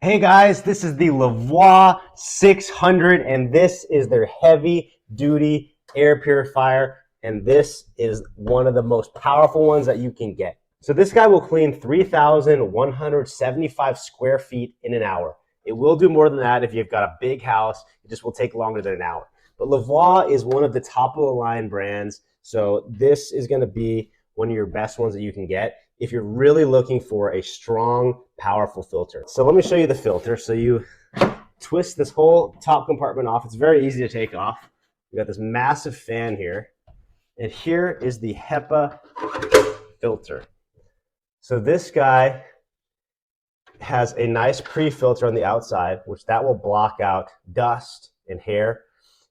Hey guys, this is the Levoit 600 and this is their heavy duty air purifier, and this is one of the most powerful ones that you can get. So this guy will clean 3,175 square feet in an hour. It will do more than that if you've got a big house. It just will take longer than an hour. But Levoit is one of the top of the line brands, so this is going to be one of your best ones that you can get if you're really looking for a strong, powerful filter. So let me show you the filter. So you twist this whole top compartment off. It's very easy to take off. We got this massive fan here, and here is the HEPA filter. So this guy has a nice pre-filter on the outside, which that will block out dust and hair.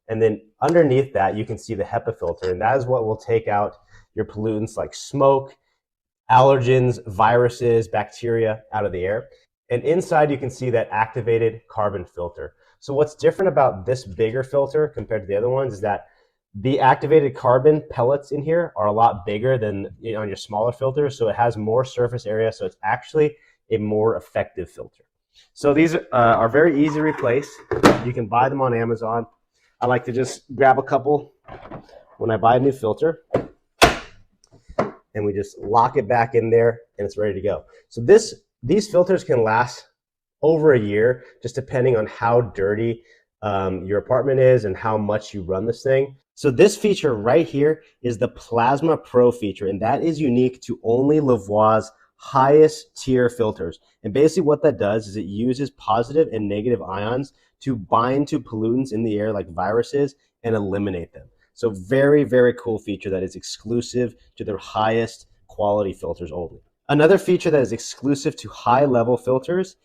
And then underneath that, you can see the HEPA filter, and that is what will take out your pollutants like smoke, allergens, viruses, bacteria out of the air. And inside you can see that activated carbon filter. So what's different about this bigger filter compared to the other ones is that the activated carbon pellets in here are a lot bigger than on your smaller filters, so it has more surface area, so it's actually a more effective filter. So these are very easy to replace. You can buy them on Amazon. I like to just grab a couple when I buy a new filter, and we just lock it back in there and it's ready to go. So these filters can last over a year, just depending on how dirty your apartment is and how much you run this thing. So this feature right here is the Plasma Pro feature, and that is unique to only Levoit's highest tier filters. And basically what that does is it uses positive and negative ions to bind to pollutants in the air like viruses and eliminate them. So very, very cool feature that is exclusive to their highest quality filters only. Another feature that is exclusive to high level filters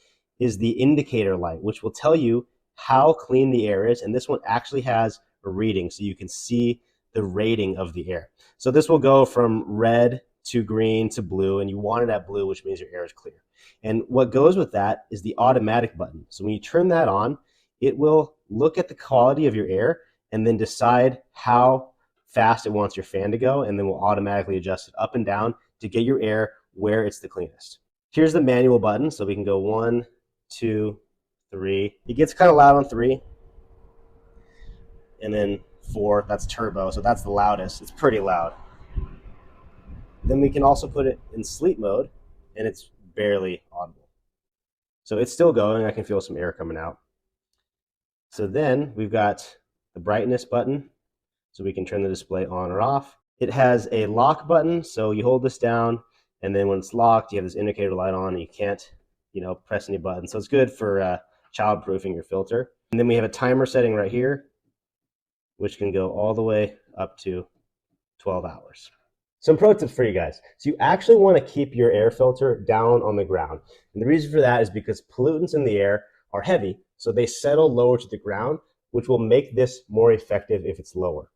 is the indicator light, which will tell you how clean the air is. And this one actually has a reading, so you can see the rating of the air. So this will go from red to green to blue, and you want it at blue, which means your air is clear. And what goes with that is the automatic button. So when you turn that on, it will look at the quality of your air and then decide how fast it wants your fan to go, and then will automatically adjust it up and down to get your air where it's the cleanest. Here's the manual button, so we can go 1, 2, 3. It gets kind of loud on 3, and then 4, that's turbo, so that's the loudest. It's pretty loud. Then we can also put it in sleep mode, and it's barely audible. So it's still going. I can feel some air coming out. So then we've got the brightness button, so we can turn the display on or off. It has a lock button, so you hold this down, and then when it's locked, you have this indicator light on, and you can't, press any buttons. So it's good for child-proofing your filter. And then we have a timer setting right here, which can go all the way up to 12 hours. Some pro tips for you guys. So you actually want to keep your air filter down on the ground. And the reason for that is because pollutants in the air are heavy, so they settle lower to the ground, which will make this more effective if it's lower.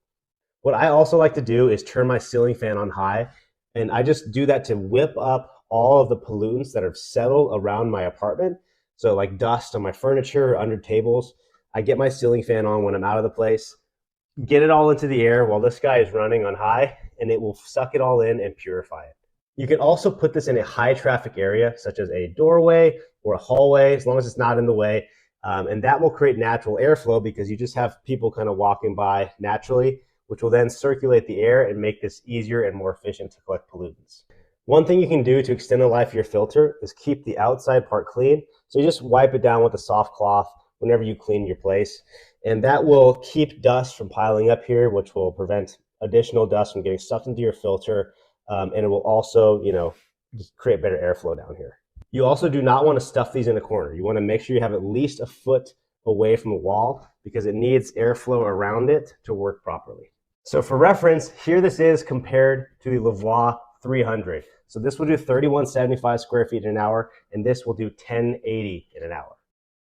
What I also like to do is turn my ceiling fan on high, and I just do that to whip up all of the pollutants that have settled around my apartment. So like dust on my furniture or under tables. I get my ceiling fan on when I'm out of the place, get it all into the air while this guy is running on high, and it will suck it all in and purify it. You can also put this in a high traffic area, such as a doorway or a hallway, as long as it's not in the way. And that will create natural airflow because you just have people kind of walking by naturally, which will then circulate the air and make this easier and more efficient to collect pollutants. One thing you can do to extend the life of your filter is keep the outside part clean. So you just wipe it down with a soft cloth whenever you clean your place. And that will keep dust from piling up here, which will prevent additional dust from getting sucked into your filter. And it will also, just create better airflow down here. You also do not want to stuff these in a corner. You want to make sure you have at least a foot away from the wall because it needs airflow around it to work properly. So for reference, here this is compared to the Levoit 300. So this will do 3,175 square feet in an hour, and this will do 1,080 in an hour.